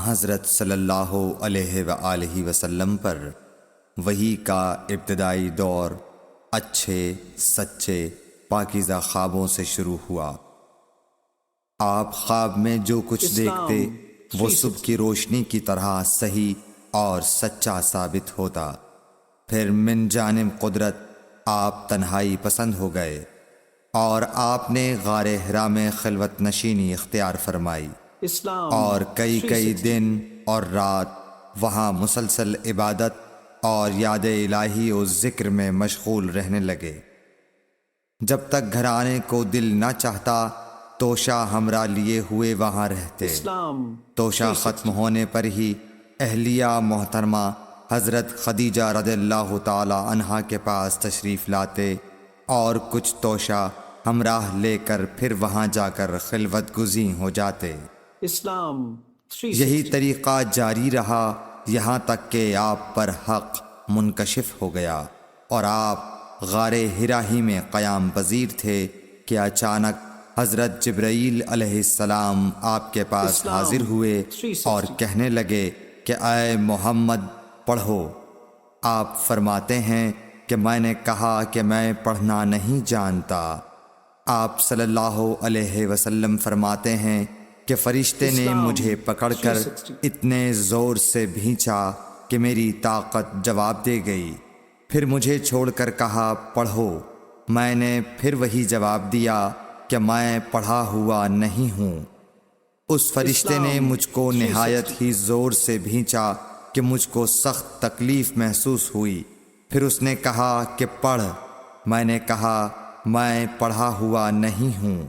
حضرت صلی اللہ علیہ وآلہ وسلم پر وحی کا ابتدائی دور اچھے سچے پاکیزہ خوابوں سے شروع ہوا۔ آپ خواب میں جو کچھ دیکھتے وہ صبح کی روشنی کی طرح صحیح اور سچا ثابت ہوتا۔ پھر من جانب قدرت آپ تنہائی پسند ہو گئے اور آپ نے غار حرا میں خلوت نشینی اختیار فرمائی اور کئی دن اور رات وہاں مسلسل عبادت اور یاد الہی و ذکر میں مشغول رہنے لگے۔ جب تک گھر آنے کو دل نہ چاہتا توشہ ہمراہ لیے ہوئے وہاں رہتے۔ توشہ ختم ہونے پر ہی اہلیہ محترمہ حضرت خدیجہ رضی اللہ تعالی عنہا کے پاس تشریف لاتے اور کچھ توشہ ہمراہ لے کر پھر وہاں جا کر خلوت گزین ہو جاتے۔ یہی طریقہ جاری رہا یہاں تک کہ آپ پر حق منکشف ہو گیا اور آپ غار حرا ہی میں قیام پذیر تھے کہ اچانک حضرت جبرائیل علیہ السلام آپ کے پاس حاضر ہوئے اور کہنے لگے کہ اے محمد پڑھو۔ آپ فرماتے ہیں کہ میں نے کہا کہ میں پڑھنا نہیں جانتا۔ آپ صلی اللہ علیہ وسلم فرماتے ہیں کہ فرشتے نے مجھے پکڑ کر اتنے زور سے بھینچا کہ میری طاقت جواب دے گئی۔ پھر مجھے چھوڑ کر کہا پڑھو۔ میں نے پھر وہی جواب دیا کہ میں پڑھا ہوا نہیں ہوں۔ اس فرشتے نے مجھ کو نہایت ہی زور سے بھینچا کہ مجھ کو سخت تکلیف محسوس ہوئی۔ پھر اس نے کہا کہ پڑھ۔ میں نے کہا میں پڑھا ہوا نہیں ہوں۔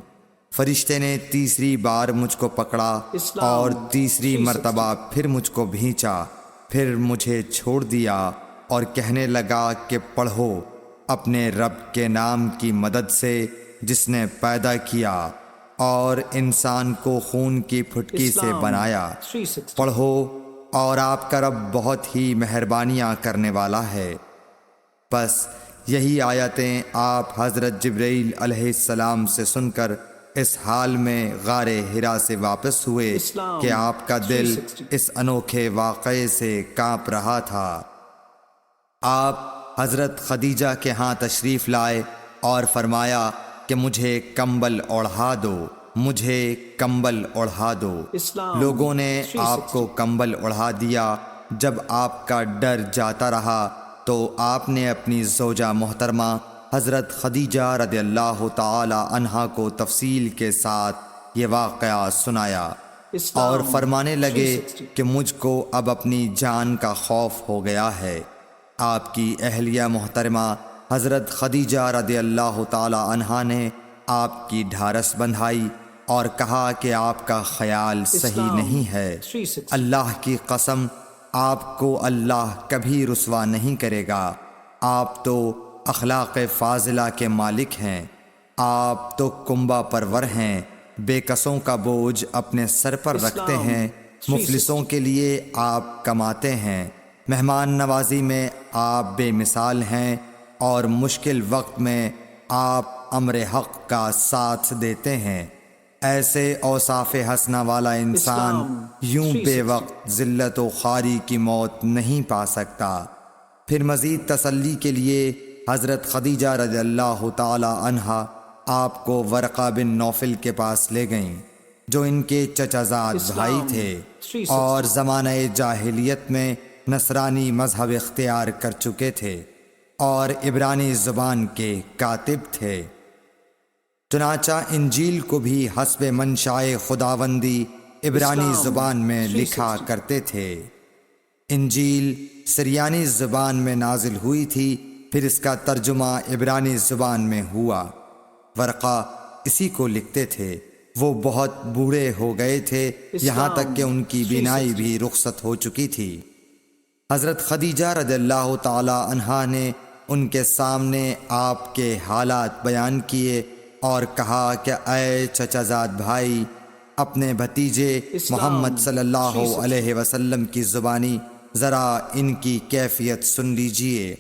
فرشتے نے تیسری بار مجھ کو پکڑا اور تیسری مرتبہ پھر مجھ کو بھینچا۔ پھر مجھے چھوڑ دیا اور کہنے لگا کہ پڑھو اپنے رب کے نام کی مدد سے جس نے پیدا کیا اور انسان کو خون کی پھٹکی سے بنایا۔ پڑھو اور آپ کا رب بہت ہی مہربانیاں کرنے والا ہے۔ بس یہی آیتیں آپ حضرت جبرائیل علیہ السلام سے سن کر اس حال میں غار حرا سے واپس ہوئے کہ آپ کا دل اس انوکھے واقعے سے کانپ رہا تھا۔ آپ حضرت خدیجہ کے ہاں تشریف لائے اور فرمایا کہ مجھے کمبل اوڑھا دو، مجھے کمبل اوڑھا دو۔ لوگوں نے آپ کو کمبل اوڑھا دیا۔ جب آپ کا ڈر جاتا رہا تو آپ نے اپنی زوجہ محترمہ حضرت خدیجہ رضی اللہ تعالی عنہا کو تفصیل کے ساتھ یہ واقعہ سنایا اور فرمانے لگے کہ مجھ کو اب اپنی جان کا خوف ہو گیا ہے۔ آپ کی اہلیہ محترمہ حضرت خدیجہ رضی اللہ تعالی عنہا نے آپ کی ڈھارس بندھائی اور کہا کہ آپ کا خیال صحیح نہیں ہے۔ اللہ کی قسم آپ کو اللہ کبھی رسوا نہیں کرے گا۔ آپ تو اخلاق فاضلہ کے مالک ہیں۔ آپ تو کنبہ پرور ہیں، بے کسوں کا بوجھ اپنے سر پر رکھتے ہیں، مفلسوں کے لیے آپ کماتے ہیں، مہمان نوازی میں آپ بے مثال ہیں اور مشکل وقت میں آپ امر حق کا ساتھ دیتے ہیں۔ ایسے اوصاف حسنہ والا انسان یوں بے وقت ذلت و خواری کی موت نہیں پا سکتا۔ پھر مزید تسلی کے لیے حضرت خدیجہ رضی اللہ تعالی عنہا آپ کو ورقہ بن نوفل کے پاس لے گئیں جو ان کے چچا زاد بھائی تھے اور زمانہ جاہلیت میں نصرانی مذہب اختیار کر چکے تھے اور عبرانی زبان کے کاتب تھے۔ چنانچہ انجیل کو بھی حسب منشائے خداوندی عبرانی زبان میں لکھا کرتے تھے۔ انجیل سریانی زبان میں نازل ہوئی تھی، پھر اس کا ترجمہ عبرانی زبان میں ہوا۔ ورقہ اسی کو لکھتے تھے۔ وہ بہت بوڑھے ہو گئے تھے، یہاں تک کہ ان کی بینائی بھی رخصت ہو چکی تھی۔ حضرت خدیجہ رضی اللہ تعالی عنہا نے ان کے سامنے آپ کے حالات بیان کیے اور کہا کہ اے چچا زاد بھائی، اپنے بھتیجے محمد صلی اللہ علیہ وسلم کی زبانی ذرا ان کی کیفیت سن لیجئے۔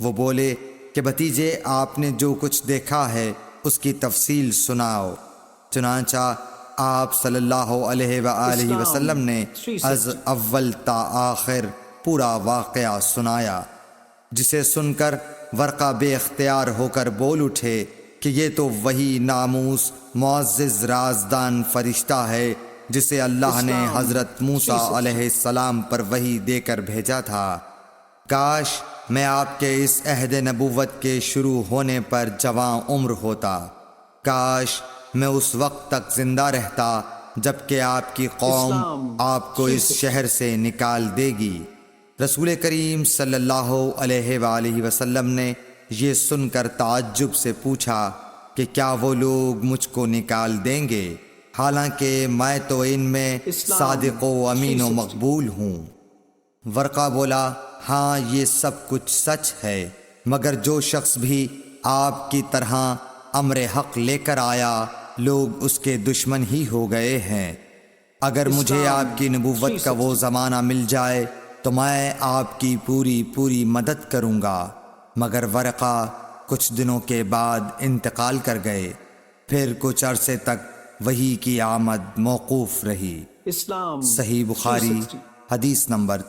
وہ بولے کہ بھتیجے آپ نے جو کچھ دیکھا ہے اس کی تفصیل سناؤ۔ چنانچہ آپ صلی اللہ علیہ وآلہ وسلم نے از اول تا آخر پورا واقعہ سنایا، جسے سن کر ورقہ بے اختیار ہو کر بول اٹھے کہ یہ تو وہی ناموس معزز رازدان فرشتہ ہے جسے اللہ نے حضرت موسیٰ علیہ السلام پر وحی دے کر بھیجا تھا۔ کاش میں آپ کے اس عہد نبوت کے شروع ہونے پر جواں عمر ہوتا، کاش میں اس وقت تک زندہ رہتا جبکہ آپ کی قوم آپ کو اس شہر سے نکال دے گی۔ رسول کریم صلی اللہ علیہ وآلہ وسلم نے یہ سن کر تعجب سے پوچھا کہ کیا وہ لوگ مجھ کو نکال دیں گے، حالانکہ میں تو ان میں صادق و امین و مقبول ہوں؟ ورقہ بولا، ہاں یہ سب کچھ سچ ہے، مگر جو شخص بھی آپ کی طرح امر حق لے کر آیا لوگ اس کے دشمن ہی ہو گئے ہیں۔ اگر مجھے آپ کی نبوت کا وہ زمانہ مل جائے تو میں آپ کی پوری مدد کروں گا، مگر ورقہ کچھ دنوں کے بعد انتقال کر گئے، پھر کچھ عرصے تک وحی کی آمد موقوف رہی۔ صحیح بخاری حدیث نمبر